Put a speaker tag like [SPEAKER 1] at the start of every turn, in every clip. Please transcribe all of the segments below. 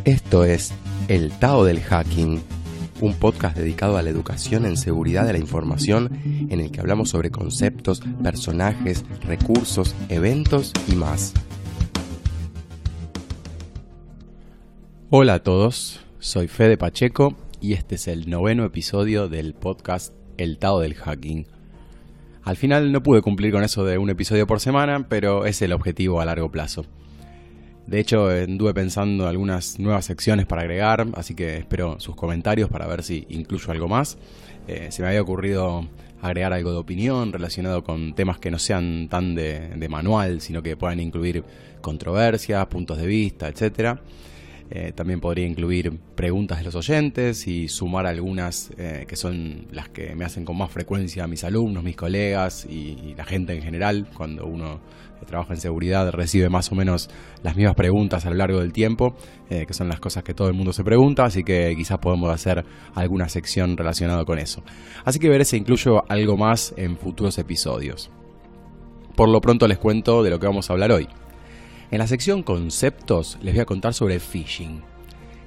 [SPEAKER 1] Esto es El Tao del Hacking, un podcast dedicado a la educación en seguridad de la información en el que hablamos sobre conceptos, personajes, recursos, eventos y más. Hola a todos, soy Fede Pacheco y este es el 9º episodio del podcast El Tao del Hacking. Al final no pude cumplir con eso de un episodio por semana, pero es el objetivo a largo plazo. De hecho, anduve pensando algunas nuevas secciones para agregar, así que espero sus comentarios para ver si incluyo algo más. Se me había ocurrido agregar algo de opinión relacionado con temas que no sean tan de manual, sino que puedan incluir controversias, puntos de vista, etc. También podría incluir preguntas de los oyentes y sumar algunas que son las que me hacen con más frecuencia mis alumnos, mis colegas y la gente en general. Cuando uno trabaja en seguridad recibe más o menos las mismas preguntas a lo largo del tiempo, que son las cosas que todo el mundo se pregunta, así que quizás podemos hacer alguna sección relacionada con eso. Así que veré si incluyo algo más en futuros episodios. Por lo pronto les cuento de lo que vamos a hablar hoy. En la sección conceptos les voy a contar sobre phishing.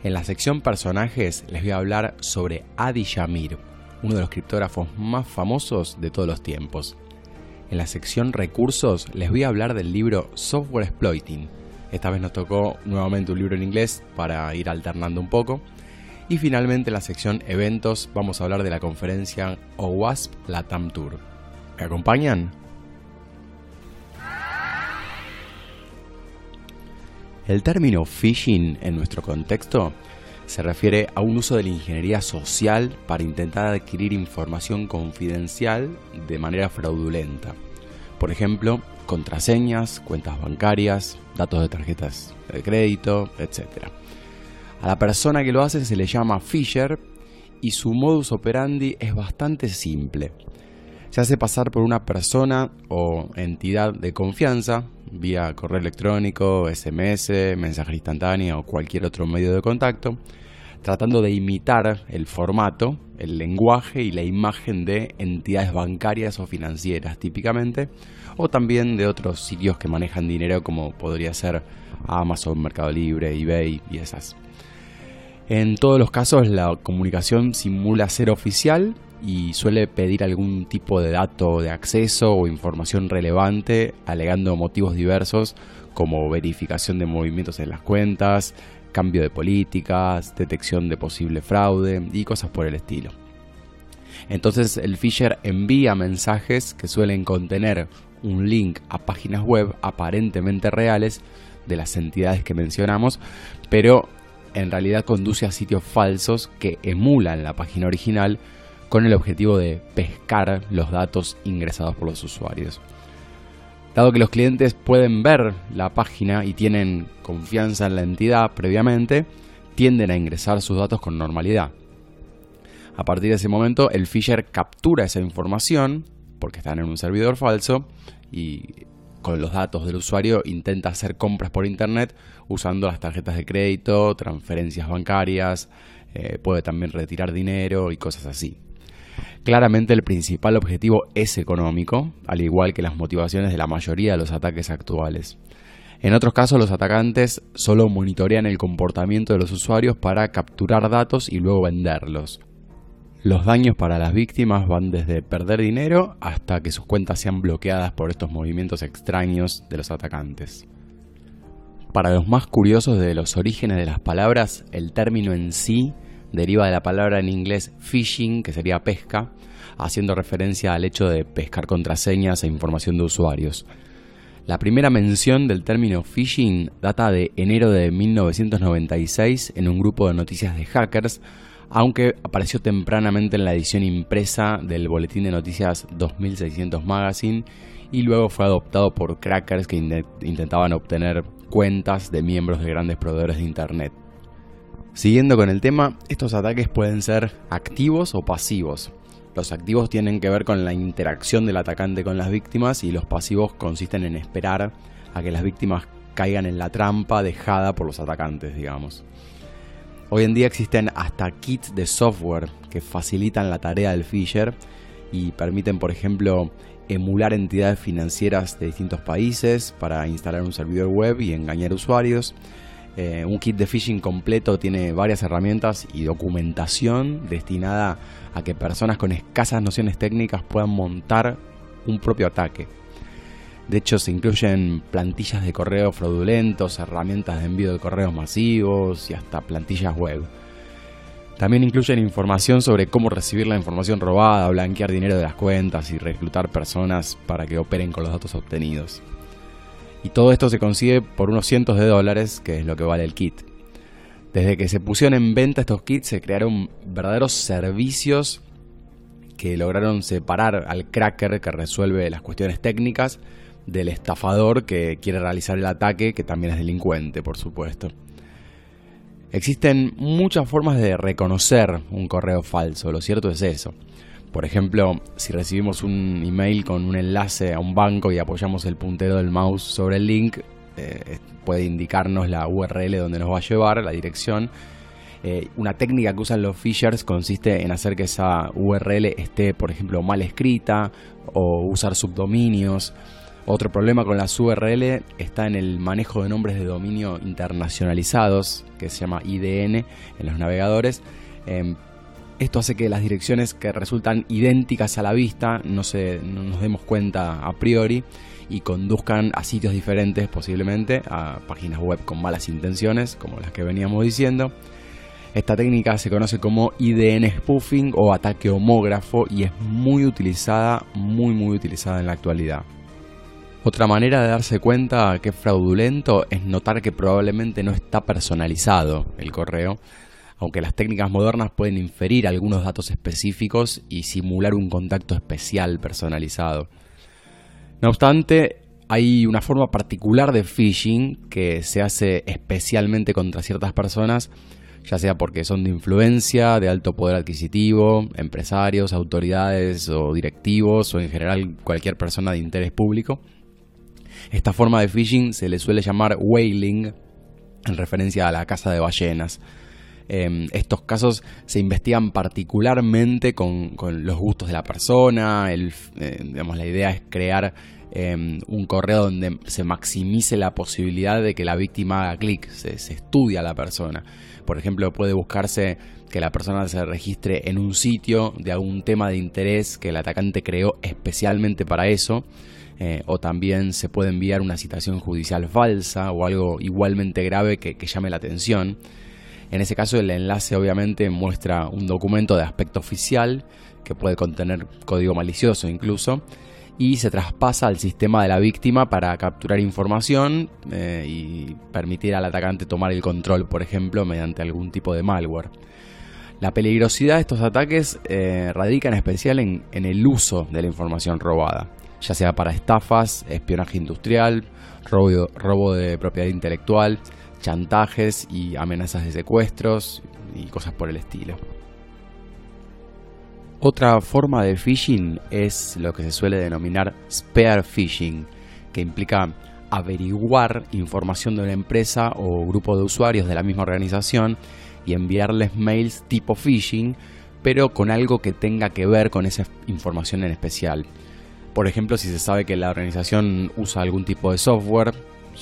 [SPEAKER 1] En la sección personajes les voy a hablar sobre Adi Shamir, uno de los criptógrafos más famosos de todos los tiempos. En la sección recursos les voy a hablar del libro Software Exploiting. Esta vez nos tocó nuevamente un libro en inglés para ir alternando un poco. Y finalmente en la sección eventos vamos a hablar de la conferencia OWASP LATAM Tour. ¿Me acompañan? El término phishing en nuestro contexto se refiere a un uso de la ingeniería social para intentar adquirir información confidencial de manera fraudulenta. Por ejemplo, contraseñas, cuentas bancarias, datos de tarjetas de crédito, etc. A la persona que lo hace se le llama phisher y su modus operandi es bastante simple. Se hace pasar por una persona o entidad de confianza vía correo electrónico, SMS, mensajería instantánea o cualquier otro medio de contacto, tratando de imitar el formato, el lenguaje y la imagen de entidades bancarias o financieras típicamente, o también de otros sitios que manejan dinero como podría ser Amazon, Mercado Libre, eBay y esas. En todos los casos la comunicación simula ser oficial y suele pedir algún tipo de dato de acceso o información relevante, alegando motivos diversos como verificación de movimientos en las cuentas, cambio de políticas, detección de posible fraude y cosas por el estilo. Entonces el phisher envía mensajes que suelen contener un link a páginas web aparentemente reales de las entidades que mencionamos, pero en realidad conduce a sitios falsos que emulan la página original con el objetivo de pescar los datos ingresados por los usuarios. Dado que los clientes pueden ver la página y tienen confianza en la entidad previamente, tienden a ingresar sus datos con normalidad. A partir de ese momento, el phisher captura esa información, porque están en un servidor falso, y con los datos del usuario intenta hacer compras por internet usando las tarjetas de crédito, transferencias bancarias, puede también retirar dinero y cosas así. Claramente el principal objetivo es económico, al igual que las motivaciones de la mayoría de los ataques actuales. En otros casos los atacantes solo monitorean el comportamiento de los usuarios para capturar datos y luego venderlos. Los daños para las víctimas van desde perder dinero hasta que sus cuentas sean bloqueadas por estos movimientos extraños de los atacantes. Para los más curiosos de los orígenes de las palabras, el término en sí deriva de la palabra en inglés phishing, que sería pesca, haciendo referencia al hecho de pescar contraseñas e información de usuarios. La primera mención del término phishing data de enero de 1996 en un grupo de noticias de hackers, aunque apareció tempranamente en la edición impresa del boletín de noticias 2600 Magazine y luego fue adoptado por crackers que intentaban obtener cuentas de miembros de grandes proveedores de internet. Siguiendo con el tema, estos ataques pueden ser activos o pasivos. Los activos tienen que ver con la interacción del atacante con las víctimas y los pasivos consisten en esperar a que las víctimas caigan en la trampa dejada por los atacantes, digamos. Hoy en día existen hasta kits de software que facilitan la tarea del phisher y permiten, por ejemplo, emular entidades financieras de distintos países para instalar un servidor web y engañar usuarios. Un kit de phishing completo tiene varias herramientas y documentación destinada a que personas con escasas nociones técnicas puedan montar un propio ataque. De hecho, se incluyen plantillas de correo fraudulentos, herramientas de envío de correos masivos y hasta plantillas web. También incluyen información sobre cómo recibir la información robada, blanquear dinero de las cuentas y reclutar personas para que operen con los datos obtenidos. Y todo esto se consigue por unos cientos de dólares, que es lo que vale el kit. Desde que se pusieron en venta estos kits, se crearon verdaderos servicios que lograron separar al cracker que resuelve las cuestiones técnicas del estafador que quiere realizar el ataque, que también es delincuente, por supuesto. Existen muchas formas de reconocer un correo falso, lo cierto es eso. Por ejemplo, si recibimos un email con un enlace a un banco y apoyamos el puntero del mouse sobre el link, puede indicarnos la URL donde nos va a llevar, la dirección. Una técnica que usan los phishers consiste en hacer que esa URL esté, por ejemplo, mal escrita o usar subdominios. Otro problema con las URL está en el manejo de nombres de dominio internacionalizados, que se llama IDN en los navegadores. Esto hace que las direcciones que resultan idénticas a la vista no nos demos cuenta a priori y conduzcan a sitios diferentes, posiblemente a páginas web con malas intenciones, como las que veníamos diciendo. Esta técnica se conoce como IDN spoofing o ataque homógrafo y es muy utilizada en la actualidad. Otra manera de darse cuenta que es fraudulento es notar que probablemente no está personalizado el correo, aunque las técnicas modernas pueden inferir algunos datos específicos y simular un contacto especial personalizado. No obstante, hay una forma particular de phishing que se hace especialmente contra ciertas personas, ya sea porque son de influencia, de alto poder adquisitivo, empresarios, autoridades o directivos o en general cualquier persona de interés público. Esta forma de phishing se le suele llamar whaling, en referencia a la caza de ballenas. Estos casos se investigan particularmente con los gustos de la persona. La idea es crear un correo donde se maximice la posibilidad de que la víctima haga clic, se estudia a la persona. Por ejemplo, puede buscarse que la persona se registre en un sitio de algún tema de interés que el atacante creó especialmente para eso. O también se puede enviar una citación judicial falsa o algo igualmente grave que llame la atención. En ese caso, el enlace obviamente muestra un documento de aspecto oficial que puede contener código malicioso incluso, y se traspasa al sistema de la víctima para capturar información y permitir al atacante tomar el control, por ejemplo, mediante algún tipo de malware. La peligrosidad de estos ataques radica en especial en el uso de la información robada, ya sea para estafas, espionaje industrial, robo de propiedad intelectual, chantajes y amenazas de secuestros y cosas por el estilo. Otra forma de phishing es lo que se suele denominar spear phishing, que implica averiguar información de una empresa o grupo de usuarios de la misma organización y enviarles mails tipo phishing, pero con algo que tenga que ver con esa información en especial. Por ejemplo, si se sabe que la organización usa algún tipo de software,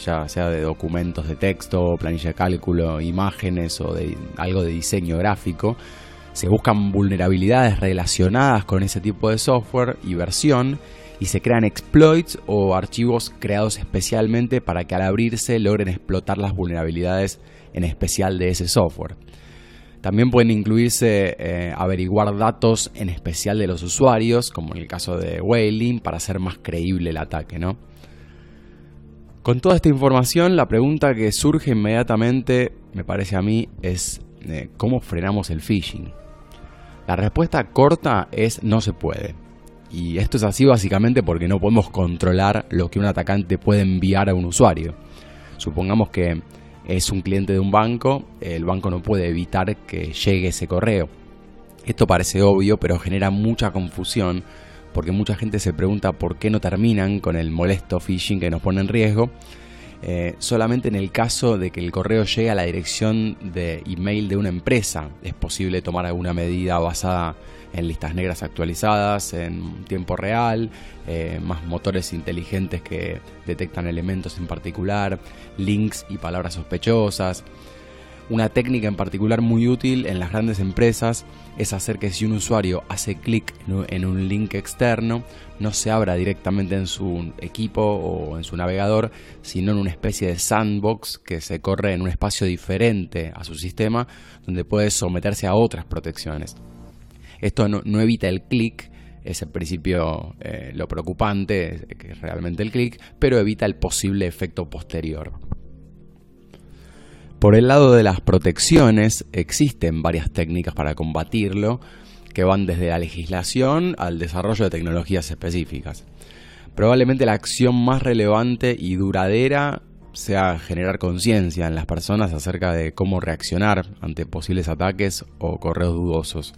[SPEAKER 1] ya sea de documentos de texto, planilla de cálculo, imágenes o de algo de diseño gráfico, se buscan vulnerabilidades relacionadas con ese tipo de software y versión y se crean exploits o archivos creados especialmente para que al abrirse logren explotar las vulnerabilidades en especial de ese software. También pueden incluirse averiguar datos en especial de los usuarios, como en el caso de whaling, para hacer más creíble el ataque, ¿no? Con toda esta información, la pregunta que surge inmediatamente, me parece a mí, es ¿cómo frenamos el phishing? La respuesta corta es no se puede. Y esto es así básicamente porque no podemos controlar lo que un atacante puede enviar a un usuario. Supongamos que es un cliente de un banco, el banco no puede evitar que llegue ese correo. Esto parece obvio, pero genera mucha confusión porque mucha gente se pregunta por qué no terminan con el molesto phishing que nos pone en riesgo. Solamente en el caso de que el correo llegue a la dirección de email de una empresa es posible tomar alguna medida basada en listas negras actualizadas en tiempo real, más motores inteligentes que detectan elementos en particular, links y palabras sospechosas. Una técnica en particular muy útil en las grandes empresas es hacer que si un usuario hace clic en un link externo, no se abra directamente en su equipo o en su navegador, sino en una especie de sandbox que se corre en un espacio diferente a su sistema, donde puede someterse a otras protecciones. Esto no evita el clic, es en principio lo preocupante, que es realmente el clic, pero evita el posible efecto posterior. Por el lado de las protecciones, existen varias técnicas para combatirlo, que van desde la legislación al desarrollo de tecnologías específicas. Probablemente la acción más relevante y duradera sea generar conciencia en las personas acerca de cómo reaccionar ante posibles ataques o correos dudosos.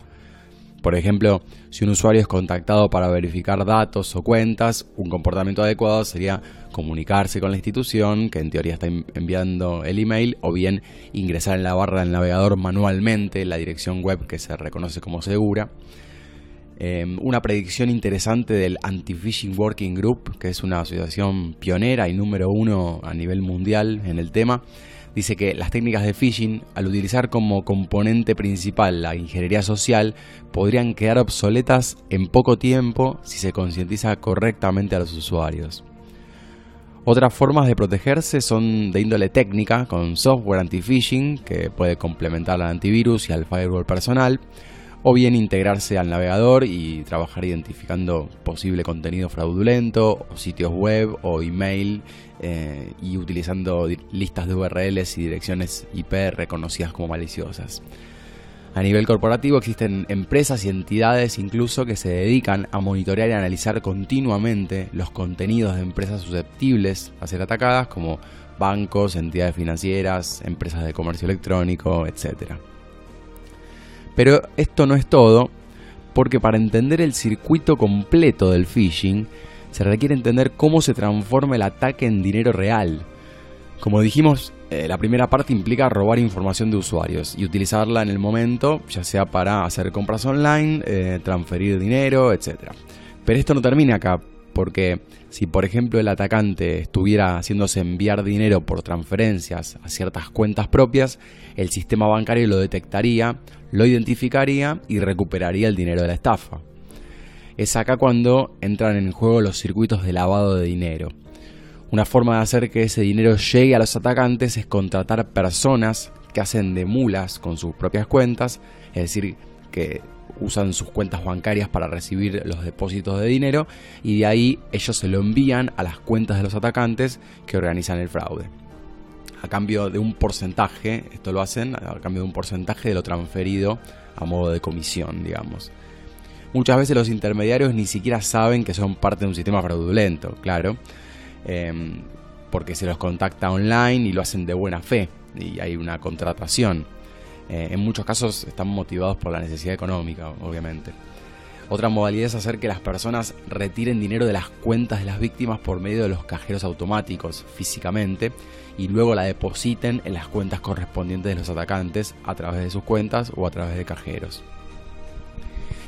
[SPEAKER 1] Por ejemplo, si un usuario es contactado para verificar datos o cuentas, un comportamiento adecuado sería comunicarse con la institución que en teoría está enviando el email, o bien ingresar en la barra del navegador manualmente la dirección web que se reconoce como segura. Una predicción interesante del Anti-Phishing Working Group, que es una asociación pionera y número 1 a nivel mundial en el tema, dice que las técnicas de phishing, al utilizar como componente principal la ingeniería social, podrían quedar obsoletas en poco tiempo si se concientiza correctamente a los usuarios. Otras formas de protegerse son de índole técnica, con software anti-phishing que puede complementar al antivirus y al firewall personal, o bien integrarse al navegador y trabajar identificando posible contenido fraudulento, o sitios web o email, y utilizando listas de URLs y direcciones IP reconocidas como maliciosas. A nivel corporativo existen empresas y entidades incluso que se dedican a monitorear y analizar continuamente los contenidos de empresas susceptibles a ser atacadas, como bancos, entidades financieras, empresas de comercio electrónico, etc. Pero esto no es todo, porque para entender el circuito completo del phishing, se requiere entender cómo se transforma el ataque en dinero real. Como dijimos, la primera parte implica robar información de usuarios y utilizarla en el momento, ya sea para hacer compras online, transferir dinero, etc. Pero esto no termina acá, porque si por ejemplo el atacante estuviera haciéndose enviar dinero por transferencias a ciertas cuentas propias, el sistema bancario lo detectaría, lo identificaría y recuperaría el dinero de la estafa. Es acá cuando entran en juego los circuitos de lavado de dinero. Una forma de hacer que ese dinero llegue a los atacantes es contratar personas que hacen de mulas con sus propias cuentas, es decir, que usan sus cuentas bancarias para recibir los depósitos de dinero, y de ahí ellos se lo envían a las cuentas de los atacantes que organizan el fraude. A cambio de un porcentaje, esto lo hacen a cambio de un porcentaje de lo transferido a modo de comisión, digamos. Muchas veces los intermediarios ni siquiera saben que son parte de un sistema fraudulento, claro, porque se los contacta online y lo hacen de buena fe y hay una contratación. En muchos casos están motivados por la necesidad económica, obviamente. Otra modalidad es hacer que las personas retiren dinero de las cuentas de las víctimas por medio de los cajeros automáticos físicamente y luego la depositen en las cuentas correspondientes de los atacantes a través de sus cuentas o a través de cajeros.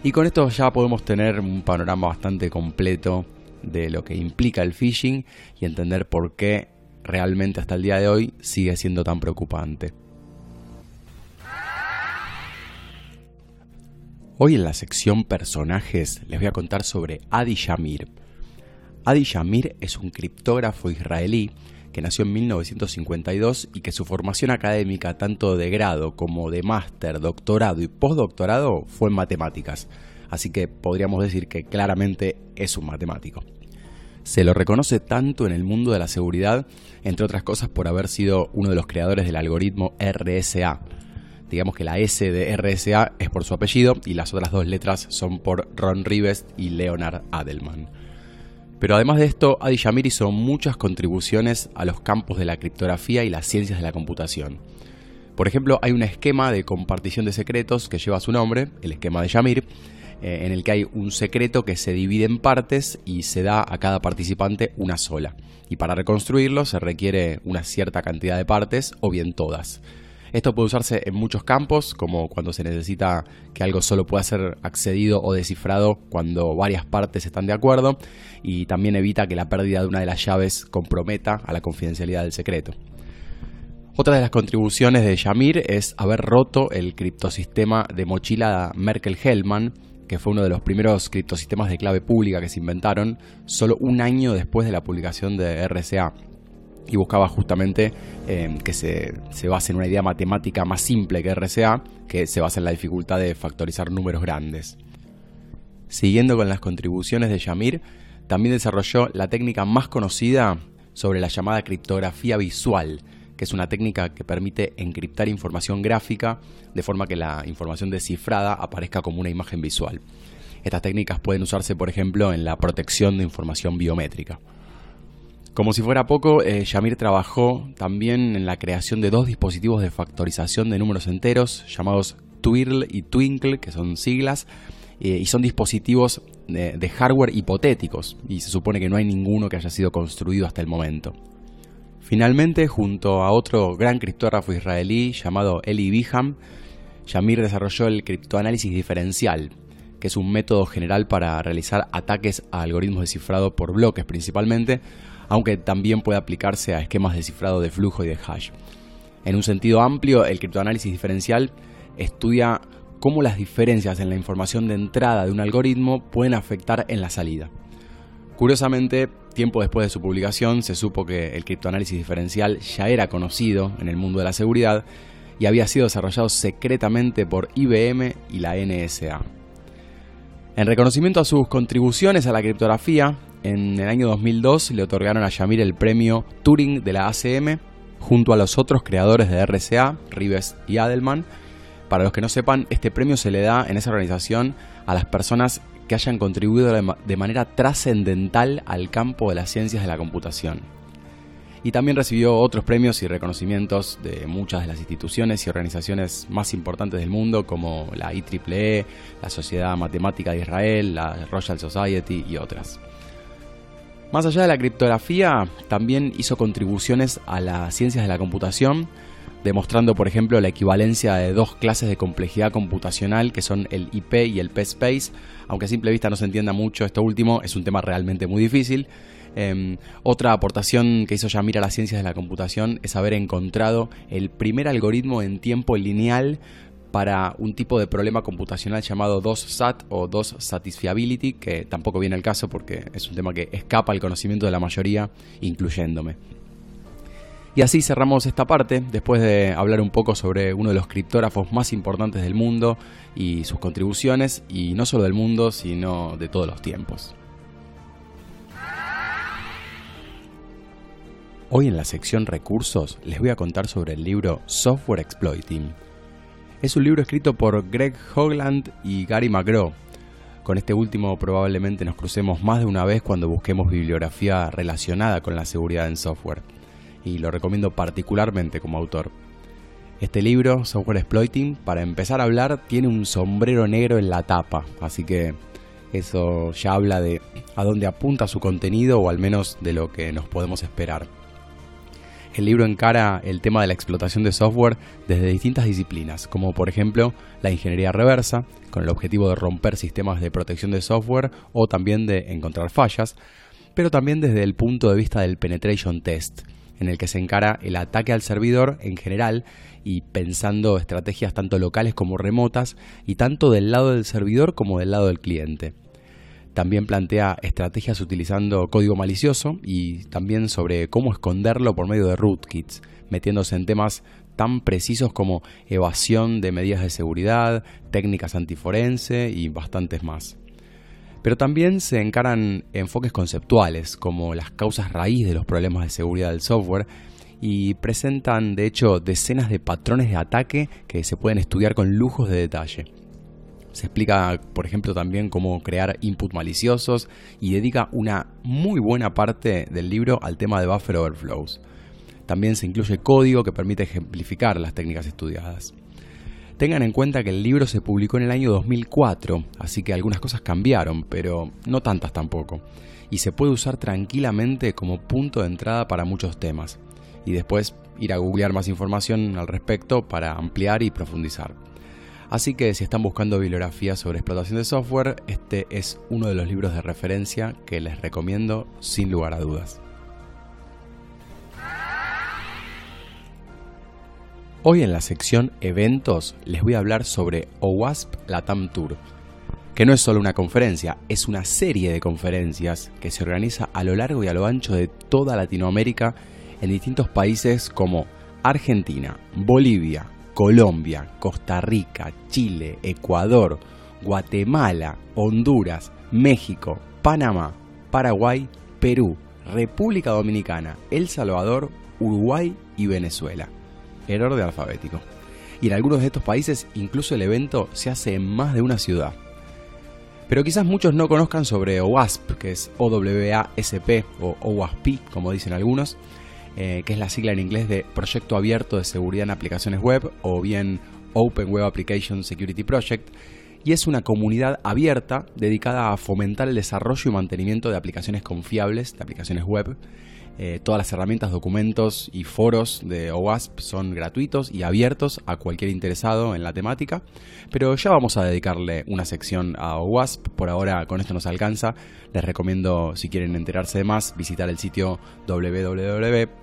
[SPEAKER 1] Y con esto ya podemos tener un panorama bastante completo de lo que implica el phishing y entender por qué realmente hasta el día de hoy sigue siendo tan preocupante. Hoy en la sección personajes les voy a contar sobre Adi Shamir. Adi Shamir es un criptógrafo israelí que nació en 1952 y que su formación académica, tanto de grado como de máster, doctorado y postdoctorado, fue en matemáticas. Así que podríamos decir que claramente es un matemático. Se lo reconoce tanto en el mundo de la seguridad, entre otras cosas por haber sido uno de los creadores del algoritmo RSA. Digamos que la S de RSA es por su apellido y las otras dos letras son por Ron Rivest y Leonard Adleman. Pero además de esto, Adi Shamir hizo muchas contribuciones a los campos de la criptografía y las ciencias de la computación. Por ejemplo, hay un esquema de compartición de secretos que lleva su nombre, el esquema de Shamir, en el que hay un secreto que se divide en partes y se da a cada participante una sola. Y para reconstruirlo se requiere una cierta cantidad de partes o bien todas. Esto puede usarse en muchos campos, como cuando se necesita que algo solo pueda ser accedido o descifrado cuando varias partes están de acuerdo, y también evita que la pérdida de una de las llaves comprometa a la confidencialidad del secreto. Otra de las contribuciones de Shamir es haber roto el criptosistema de mochila Merkle-Hellman, que fue uno de los primeros criptosistemas de clave pública que se inventaron solo un año después de la publicación de RSA. Y buscaba justamente que se base en una idea matemática más simple que RSA, que se basa en la dificultad de factorizar números grandes. Siguiendo con las contribuciones de Shamir, también desarrolló la técnica más conocida sobre la llamada criptografía visual, que es una técnica que permite encriptar información gráfica de forma que la información descifrada aparezca como una imagen visual. Estas técnicas pueden usarse, por ejemplo, en la protección de información biométrica. Como si fuera poco, Shamir trabajó también en la creación de dos dispositivos de factorización de números enteros llamados Twirl y Twinkle, que son siglas, y son dispositivos de hardware hipotéticos, y se supone que no hay ninguno que haya sido construido hasta el momento. Finalmente, junto a otro gran criptógrafo israelí llamado Eli Biham, Shamir desarrolló el criptoanálisis diferencial, que es un método general para realizar ataques a algoritmos de cifrado por bloques principalmente, aunque también puede aplicarse a esquemas de cifrado de flujo y de hash. En un sentido amplio, el criptoanálisis diferencial estudia cómo las diferencias en la información de entrada de un algoritmo pueden afectar en la salida. Curiosamente, tiempo después de su publicación, se supo que el criptoanálisis diferencial ya era conocido en el mundo de la seguridad y había sido desarrollado secretamente por IBM y la NSA. En reconocimiento a sus contribuciones a la criptografía, en el año 2002 le otorgaron a Shamir el premio Turing de la ACM, junto a los otros creadores de RSA, Rives y Adelman. Para los que no sepan, este premio se le da en esa organización a las personas que hayan contribuido de manera trascendental al campo de las ciencias de la computación. Y también recibió otros premios y reconocimientos de muchas de las instituciones y organizaciones más importantes del mundo, como la IEEE, la Sociedad Matemática de Israel, la Royal Society y otras. Más allá de la criptografía, también hizo contribuciones a las ciencias de la computación, demostrando, por ejemplo, la equivalencia de dos clases de complejidad computacional, que son el IP y el P-Space. Aunque a simple vista no se entienda mucho esto último, es un tema realmente muy difícil. Otra aportación que hizo Shamir a las ciencias de la computación es haber encontrado el primer algoritmo en tiempo lineal para un tipo de problema computacional llamado DOS-SAT o DOS Satisfiability, que tampoco viene al caso porque es un tema que escapa al conocimiento de la mayoría, incluyéndome. Y así cerramos esta parte, después de hablar un poco sobre uno de los criptógrafos más importantes del mundo y sus contribuciones, y no solo del mundo, sino de todos los tiempos. Hoy en la sección Recursos les voy a contar sobre el libro Software Exploiting. Es un libro escrito por Greg Hogland y Gary McGraw. Con este último probablemente nos crucemos más de una vez cuando busquemos bibliografía relacionada con la seguridad en software, y lo recomiendo particularmente como autor. Este libro, Software Exploiting, para empezar a hablar, tiene un sombrero negro en la tapa, así que eso ya habla de a dónde apunta su contenido, o al menos de lo que nos podemos esperar. El libro encara el tema de la explotación de software desde distintas disciplinas, como por ejemplo la ingeniería reversa, con el objetivo de romper sistemas de protección de software o también de encontrar fallas, pero también desde el punto de vista del penetration test, en el que se encara el ataque al servidor en general y pensando estrategias tanto locales como remotas, y tanto del lado del servidor como del lado del cliente. También plantea estrategias utilizando código malicioso y también sobre cómo esconderlo por medio de rootkits, metiéndose en temas tan precisos como evasión de medidas de seguridad, técnicas antiforense y bastantes más. Pero también se encaran enfoques conceptuales como las causas raíz de los problemas de seguridad del software, y presentan de hecho decenas de patrones de ataque que se pueden estudiar con lujos de detalle. Se explica, por ejemplo, también cómo crear input maliciosos, y dedica una muy buena parte del libro al tema de buffer overflows. También se incluye código que permite ejemplificar las técnicas estudiadas. Tengan en cuenta que el libro se publicó en el año 2004, así que algunas cosas cambiaron, pero no tantas tampoco. Y se puede usar tranquilamente como punto de entrada para muchos temas. Y después ir a googlear más información al respecto para ampliar y profundizar. Así que si están buscando bibliografía sobre explotación de software, este es uno de los libros de referencia que les recomiendo sin lugar a dudas. Hoy en la sección Eventos les voy a hablar sobre OWASP LATAM Tour, que no es solo una conferencia, es una serie de conferencias que se organiza a lo largo y a lo ancho de toda Latinoamérica en distintos países como Argentina, Bolivia, Colombia, Costa Rica, Chile, Ecuador, Guatemala, Honduras, México, Panamá, Paraguay, Perú, República Dominicana, El Salvador, Uruguay y Venezuela. En orden alfabético. Y en algunos de estos países incluso el evento se hace en más de una ciudad. Pero quizás muchos no conozcan sobre OWASP, que es OWASP o OWASP, como dicen algunos, que es la sigla en inglés de Proyecto Abierto de Seguridad en Aplicaciones Web, o bien Open Web Application Security Project, y es una comunidad abierta dedicada a fomentar el desarrollo y mantenimiento de aplicaciones confiables, de aplicaciones web. Todas las herramientas, documentos y foros de OWASP son gratuitos y abiertos a cualquier interesado en la temática, pero ya vamos a dedicarle una sección a OWASP. Por ahora con esto nos alcanza. Les recomiendo, si quieren enterarse de más, visitar el sitio www.owasp.org.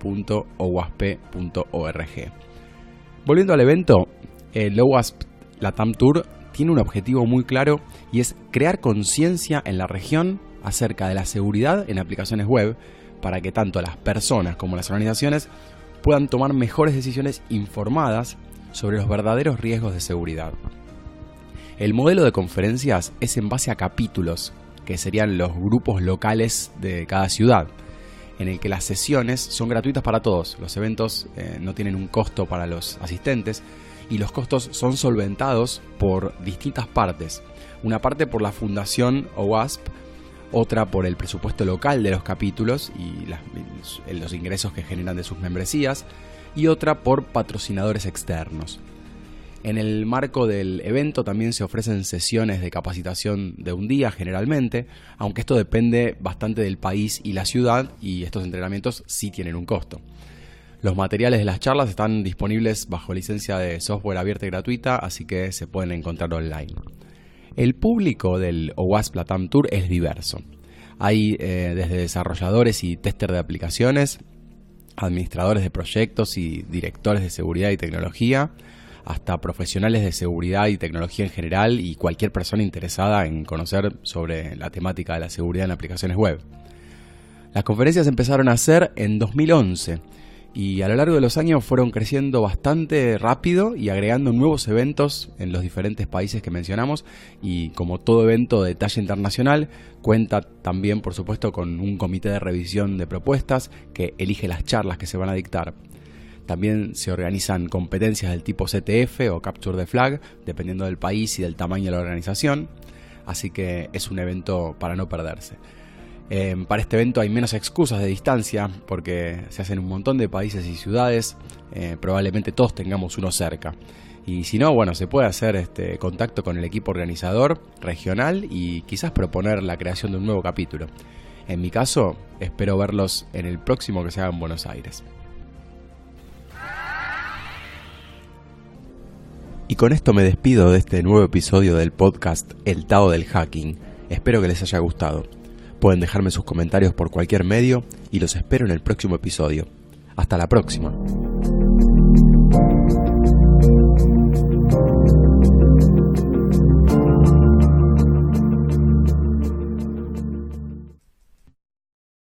[SPEAKER 1] Volviendo al evento, el OWASP LATAM Tour tiene un objetivo muy claro y es crear conciencia en la región acerca de la seguridad en aplicaciones web, para que tanto las personas como las organizaciones puedan tomar mejores decisiones informadas sobre los verdaderos riesgos de seguridad. El modelo de conferencias es en base a capítulos, que serían los grupos locales de cada ciudad, en el que las sesiones son gratuitas para todos. Los eventos no tienen un costo para los asistentes y los costos son solventados por distintas partes. Una parte por la Fundación OWASP, otra por el presupuesto local de los capítulos y los ingresos que generan de sus membresías, y otra por patrocinadores externos. En el marco del evento también se ofrecen sesiones de capacitación de un día generalmente, aunque esto depende bastante del país y la ciudad, y estos entrenamientos sí tienen un costo. Los materiales de las charlas están disponibles bajo licencia de software abierta y gratuita, así que se pueden encontrar online. El público del OWASP LATAM Tour es diverso. Hay desde desarrolladores y testers de aplicaciones, administradores de proyectos y directores de seguridad y tecnología, hasta profesionales de seguridad y tecnología en general y cualquier persona interesada en conocer sobre la temática de la seguridad en aplicaciones web. Las conferencias empezaron a hacer en 2011 y a lo largo de los años fueron creciendo bastante rápido y agregando nuevos eventos en los diferentes países que mencionamos, y como todo evento de talla internacional cuenta también por supuesto con un comité de revisión de propuestas que elige las charlas que se van a dictar. También se organizan competencias del tipo CTF o Capture the Flag, dependiendo del país y del tamaño de la organización, así que es un evento para no perderse. Para este evento hay menos excusas de distancia porque se hacen un montón de países y ciudades, probablemente todos tengamos uno cerca. Y si no, bueno, se puede hacer contacto con el equipo organizador regional y quizás proponer la creación de un nuevo capítulo. En mi caso, espero verlos en el próximo que se haga en Buenos Aires. Y con esto me despido de este nuevo episodio del podcast El Tao del Hacking. Espero que les haya gustado. Pueden dejarme sus comentarios por cualquier medio y los espero en el próximo episodio. Hasta la próxima.